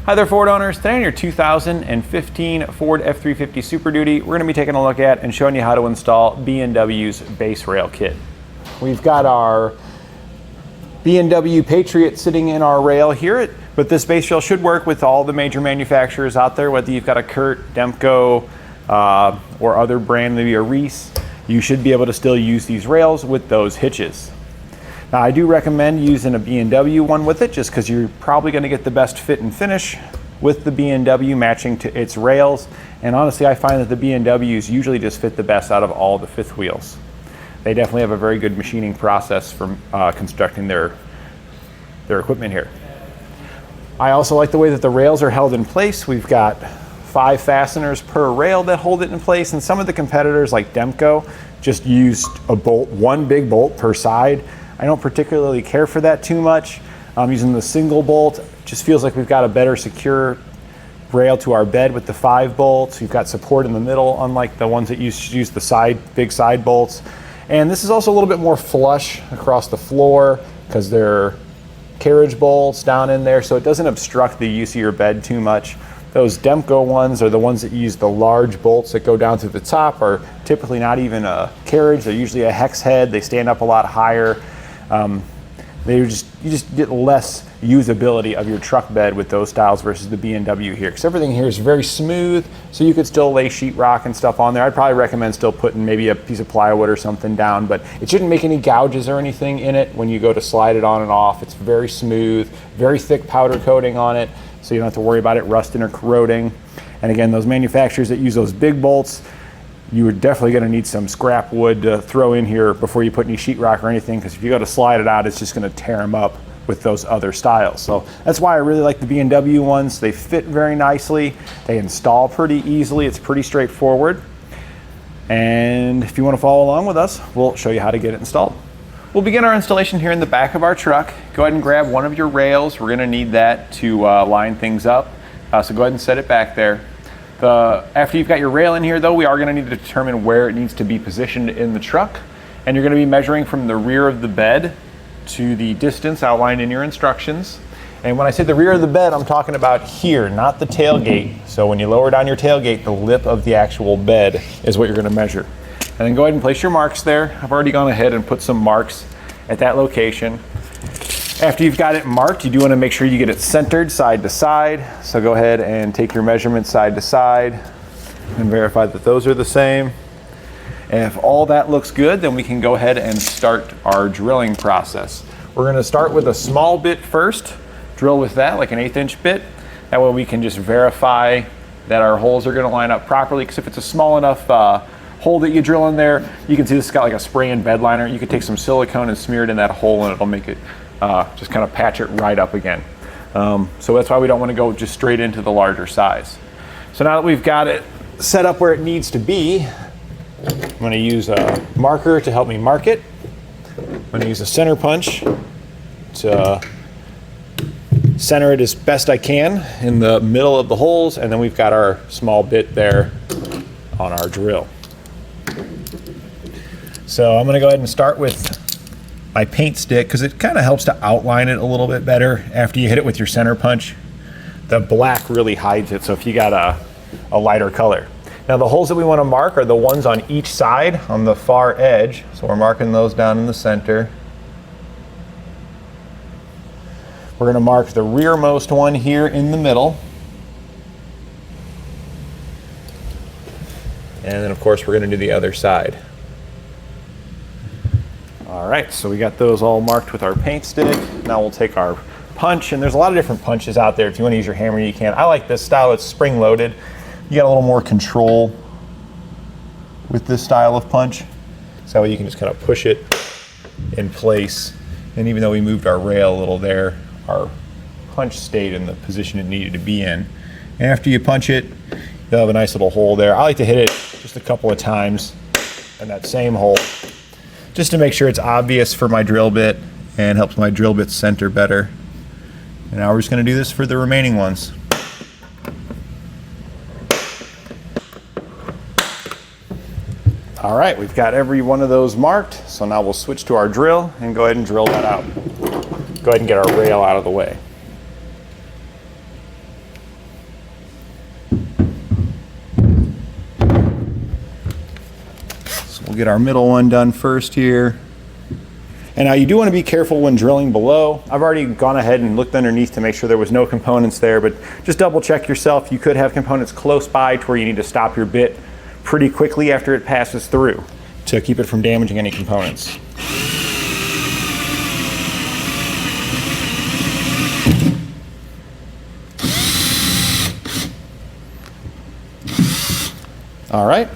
Hi there, Ford owners. Today on your 2015 Ford F-350 Super Duty, we're going to be taking a look at and showing you how to install B&W's base rail kit. We've got our B&W Patriot sitting in our rail here, but this base rail should work with all the major manufacturers out there, whether you've got a CURT, Demco, or other brand, maybe a Reese. You should be able to still use these rails with those hitches. Now, I do recommend using a B&W one with it just because you're probably going to get the best fit and finish with the B&W matching to its rails. And honestly, I find that the B&Ws usually just fit the best out of all the fifth wheels. They definitely have a very good machining process for constructing their equipment here. I also like the way that the rails are held in place. We've got 5 fasteners per rail that hold it in place, and some of the competitors like Demco just used a bolt, one big bolt per side. I don't particularly care for that too much. Using the single bolt just feels like we've got a better secure rail to our bed with the 5 bolts. We've got support in the middle, unlike the ones that use the big side bolts. And this is also a little bit more flush across the floor because they're carriage bolts down in there, so it doesn't obstruct the use of your bed too much. Those Demco ones are the ones that use the large bolts that go down to the top, are typically not even a carriage. They're usually a hex head. They stand up a lot higher. You just get less usability of your truck bed with those styles versus the B&W here, because everything here is very smooth, so you could still lay sheetrock and stuff on there. I'd probably recommend still putting maybe a piece of plywood or something down, but it shouldn't make any gouges or anything in it when you go to slide it on and off. It's very smooth, very thick powder coating on it, so you don't have to worry about it rusting or corroding. And again, those manufacturers that use those big bolts, you are definitely going to need some scrap wood to throw in here before you put any sheetrock or anything, because if you go to slide it out, it's just going to tear them up with those other styles. So that's why I really like the B&W ones. They fit very nicely. They install pretty easily. It's pretty straightforward. And if you want to follow along with us, we'll show you how to get it installed. We'll begin our installation here in the back of our truck. Go ahead and grab one of your rails. We're going to need that to line things up. So go ahead and set it back there. After you've got your rail in here though, we are going to need to determine where it needs to be positioned in the truck. And you're going to be measuring from the rear of the bed to the distance outlined in your instructions. And when I say the rear of the bed, I'm talking about here, not the tailgate. So when you lower down your tailgate, the lip of the actual bed is what you're going to measure. And then go ahead and place your marks there. I've already gone ahead and put some marks at that location. After you've got it marked, you do want to make sure you get it centered side to side. So go ahead and take your measurements side to side and verify that those are the same. And if all that looks good, then we can go ahead and start our drilling process. We're going to start with a small bit first, drill with that like an 1/8 inch bit. That way we can just verify that our holes are going to line up properly, because if it's a small enough hole that you drill in there, you can see this has got like a spray and bed liner. You could take some silicone and smear it in that hole and it'll make it just kind of patch it right up again. So that's why we don't want to go just straight into the larger size. So now that we've got it set up where it needs to be, I'm going to use a marker to help me mark it. I'm going to use a center punch to center it as best I can in the middle of the holes, and then we've got our small bit there on our drill. So I'm going to go ahead and start with my paint stick, because it kind of helps to outline it a little bit better after you hit it with your center punch. The black really hides it, so if you got a lighter color. Now the holes that we want to mark are the ones on each side on the far edge. So we're marking those down in the center. We're going to mark the rearmost one here in the middle. And then of course we're going to do the other side. All right, so we got those all marked with our paint stick. Now we'll take our punch, and there's a lot of different punches out there. If you want to use your hammer, you can. I like this style. It's spring loaded. You got a little more control with this style of punch. So you can just kind of push it in place. And even though we moved our rail a little there, our punch stayed in the position it needed to be in. And after you punch it, you'll have a nice little hole there. I like to hit it just a couple of times in that same hole, just to make sure it's obvious for my drill bit and helps my drill bit center better. And now we're just going to do this for the remaining ones. All right, we've got every one of those marked, so now we'll switch to our drill and go ahead and drill that out. Go ahead and get our rail out of the way. get our middle one done first here. And now you do want to be careful when drilling below. I've already gone ahead and looked underneath to make sure there was no components there, but just double check yourself. You could have components close by to where you need to stop your bit pretty quickly after it passes through to keep it from damaging any components. All right,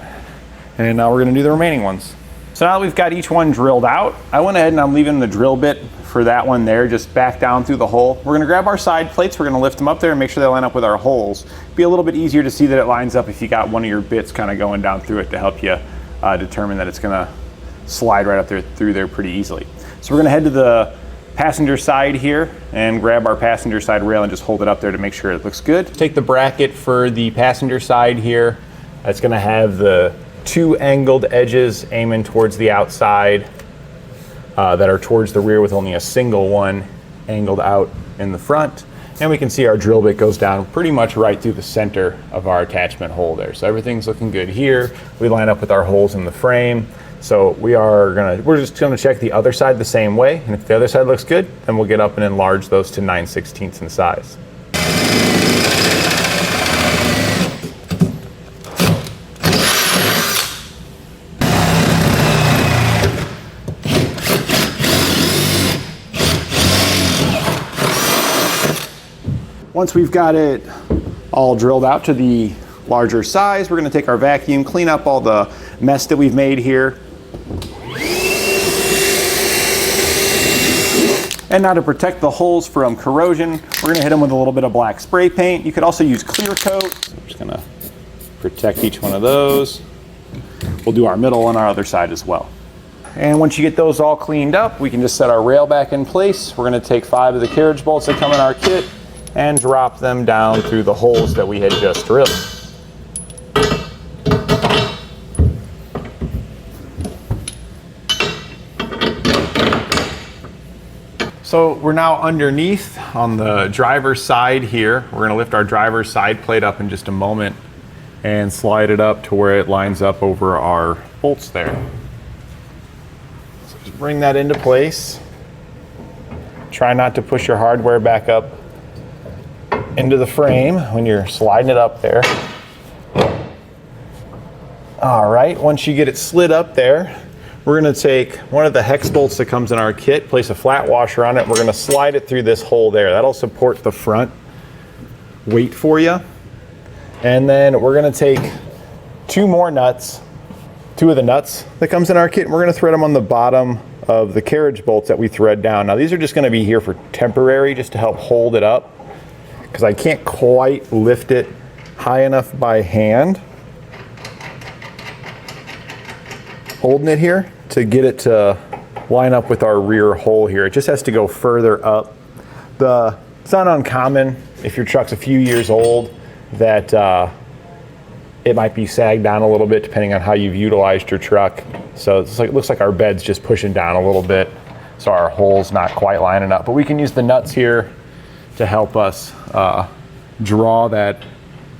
and now we're gonna do the remaining ones. So now that we've got each one drilled out, I went ahead and I'm leaving the drill bit for that one there, just back down through the hole. We're gonna grab our side plates, we're gonna lift them up there and make sure they line up with our holes. Be a little bit easier to see that it lines up if you got one of your bits kind of going down through it to help you determine that it's gonna slide right up there through there pretty easily. So we're gonna head to the passenger side here and grab our passenger side rail and just hold it up there to make sure it looks good. Take the bracket for the passenger side here. That's gonna have the two angled edges aiming towards the outside that are towards the rear with only a single one angled out in the front. And we can see our drill bit goes down pretty much right through the center of our attachment hole there. So everything's looking good here. We line up with our holes in the frame. So we're just gonna check the other side the same way. And if the other side looks good, then we'll get up and enlarge those to 9/16 in size. Once we've got it all drilled out to the larger size, we're going to take our vacuum, clean up all the mess that we've made here. And now to protect the holes from corrosion, we're going to hit them with a little bit of black spray paint. You could also use clear coat. So I'm just going to protect each one of those. We'll do our middle and our other side as well. And once you get those all cleaned up, we can just set our rail back in place. We're going to take 5 of the carriage bolts that come in our kit and drop them down through the holes that we had just drilled. So we're now underneath on the driver's side here. We're gonna lift our driver's side plate up in just a moment and slide it up to where it lines up over our bolts there. So just bring that into place. Try not to push your hardware back up into the frame when you're sliding it up there. All right, once you get it slid up there, we're gonna take one of the hex bolts that comes in our kit, place a flat washer on it, we're gonna slide it through this hole there. That'll support the front weight for you. And then we're gonna take two of the nuts that comes in our kit, and we're gonna thread them on the bottom of the carriage bolts that we thread down. Now these are just gonna be here for temporary, just to help hold it up, because I can't quite lift it high enough by hand, holding it here, to get it to line up with our rear hole here. It just has to go further up. It's not uncommon if your truck's a few years old that it might be sagged down a little bit depending on how you've utilized your truck. So it looks like our bed's just pushing down a little bit, so our hole's not quite lining up. But we can use the nuts here to help us draw that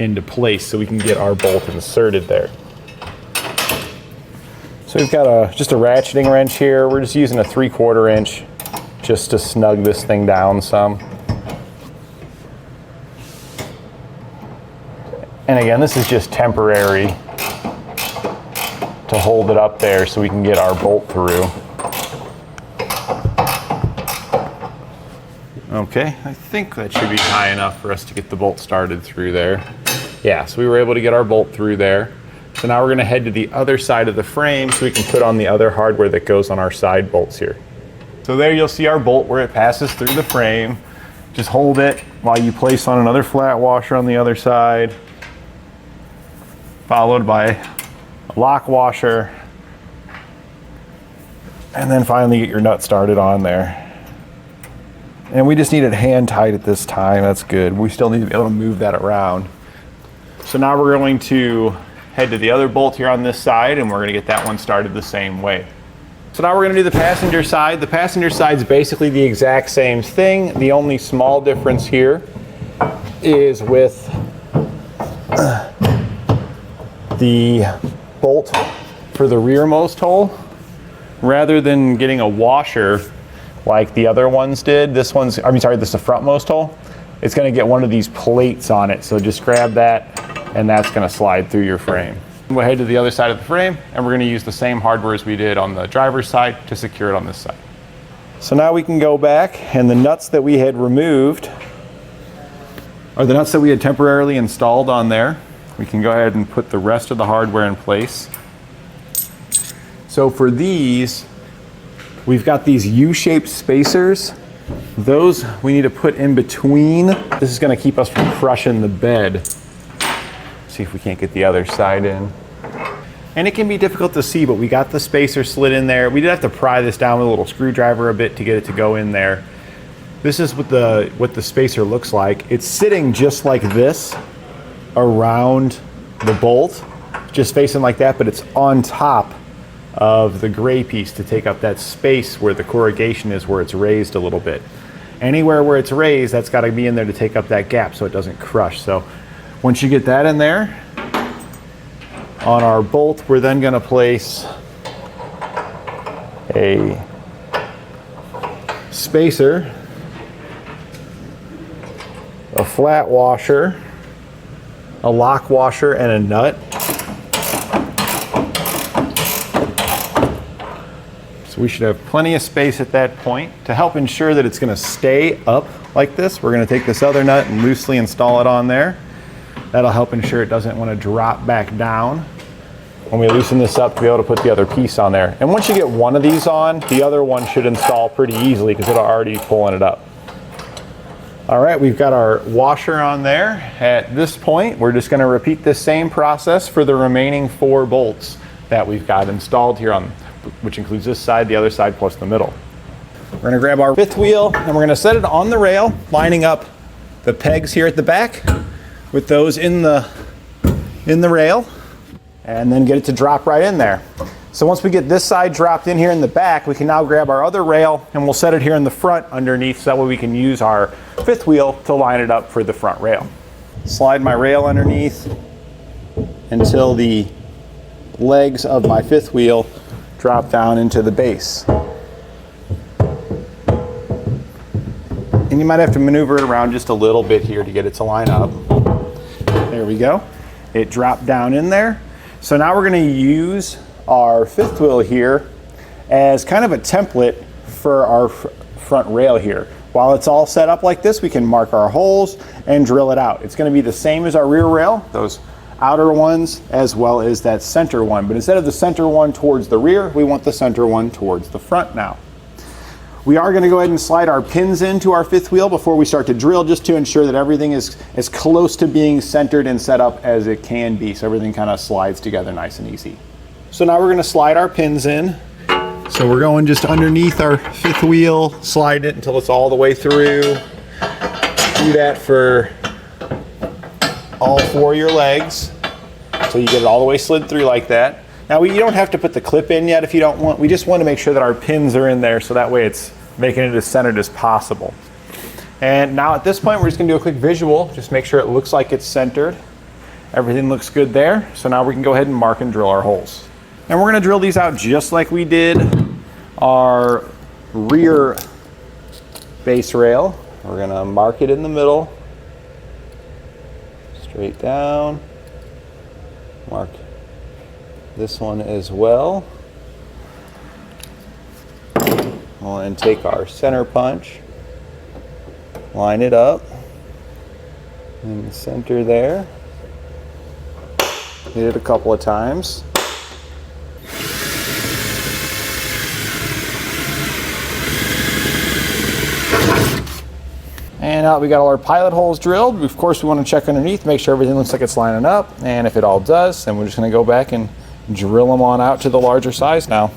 into place so we can get our bolt inserted there. So we've got just a ratcheting wrench here. We're just using a 3/4 inch just to snug this thing down some. And again, this is just temporary to hold it up there so we can get our bolt through. Okay, I think that should be high enough for us to get the bolt started through there. Yeah, so we were able to get our bolt through there. So now we're gonna head to the other side of the frame so we can put on the other hardware that goes on our side bolts here. So there you'll see our bolt where it passes through the frame. Just hold it while you place on another flat washer on the other side, followed by a lock washer, and then finally get your nut started on there. And we just need it hand tight at this time. That's good. We still need to be able to move that around. So now we're going to head to the other bolt here on this side, and we're going to get that one started the same way. So now we're going to do the passenger side. The passenger side is basically the exact same thing. The only small difference here is with the bolt for the rearmost hole, rather than getting a washer like the other ones did, this is the frontmost hole. It's going to get one of these plates on it. So just grab that, and that's going to slide through your frame. We'll head to the other side of the frame, and we're going to use the same hardware as we did on the driver's side to secure it on this side. So now we can go back, and the nuts that we had removed are the nuts that we had temporarily installed on there. We can go ahead and put the rest of the hardware in place. So for these, we've got these U-shaped spacers. Those we need to put in between. This is going to keep us from crushing the bed. See if we can't get the other side in. And it can be difficult to see, but we got the spacer slid in there. We did have to pry this down with a little screwdriver a bit to get it to go in there. This is what the spacer looks like. It's sitting just like this around the bolt, just facing like that, but it's on top of the gray piece to take up that space where the corrugation is, where it's raised a little bit. Anywhere where it's raised, that's got to be in there to take up that gap so it doesn't crush. So once you get that in there, on our bolt, we're then going to place a spacer, a flat washer, a lock washer, and a nut. So we should have plenty of space at that point. To help ensure that it's going to stay up like this, we're going to take this other nut and loosely install it on there. That'll help ensure it doesn't want to drop back down when we loosen this up to be able to put the other piece on there. And once you get one of these on, the other one should install pretty easily because it'll already be pulling it up. All right, we've got our washer on there. At this point, we're just going to repeat this same process for the remaining 4 bolts that we've got installed here, which includes this side, the other side, plus the middle. We're going to grab our 5th wheel and we're going to set it on the rail, lining up the pegs here at the back with those in the rail, and then get it to drop right in there. So once we get this side dropped in here in the back, we can now grab our other rail and we'll set it here in the front underneath, so that way we can use our 5th wheel to line it up for the front rail. Slide my rail underneath until the legs of my 5th wheel drop down into the base. And you might have to maneuver it around just a little bit here to get it to line up. There we go. It dropped down in there. So now we're going to use our 5th wheel here as kind of a template for our front rail here. While it's all set up like this, we can mark our holes and drill it out. It's going to be the same as our rear rail, those outer ones as well as that center one. But instead of the center one towards the rear, we want the center one towards the front now. We are going to go ahead and slide our pins into our 5th wheel before we start to drill, just to ensure that everything is as close to being centered and set up as it can be, so everything kind of slides together nice and easy. So now we're going to slide our pins in. So we're going just underneath our 5th wheel, slide it until it's all the way through. Do that for all 4 of your legs, so you get it all the way slid through like that. Now you don't have to put the clip in yet if you don't want. We just want to make sure that our pins are in there, so that way it's making it as centered as possible. And now at this point, we're just going to do a quick visual, just make sure it looks like it's centered. Everything looks good there. So now we can go ahead and mark and drill our holes. And we're going to drill these out just like we did our rear base rail. We're going to mark it in the middle, straight down, mark this one as well. We'll then take our center punch, line it up in the center there. Hit it a couple of times. And now that we got all our pilot holes drilled, of course we want to check underneath, make sure everything looks like it's lining up. And if it all does, then we're just going to go back and drill them on out to the larger size now.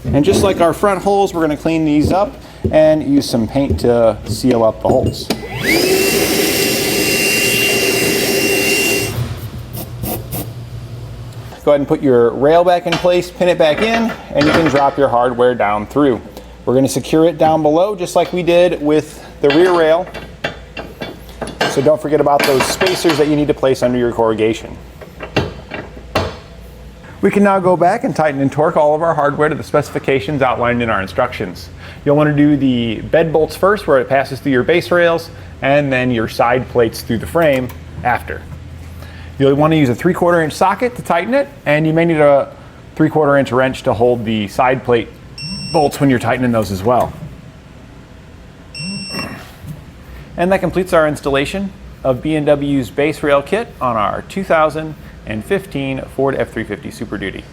And just like our front holes, we're going to clean these up and use some paint to seal up the holes. Go ahead and put your rail back in place, pin it back in, and you can drop your hardware down through. We're going to secure it down below just like we did with the rear rail. So don't forget about those spacers that you need to place under your corrugation. We can now go back and tighten and torque all of our hardware to the specifications outlined in our instructions. You'll want to do the bed bolts first, where it passes through your base rails, and then your side plates through the frame after. You'll want to use a 3/4 inch socket to tighten it, and you may need a 3/4 inch wrench to hold the side plate bolts when you're tightening those as well. And that completes our installation of B&W's base rail kit on our 2015 Ford F-350 Super Duty.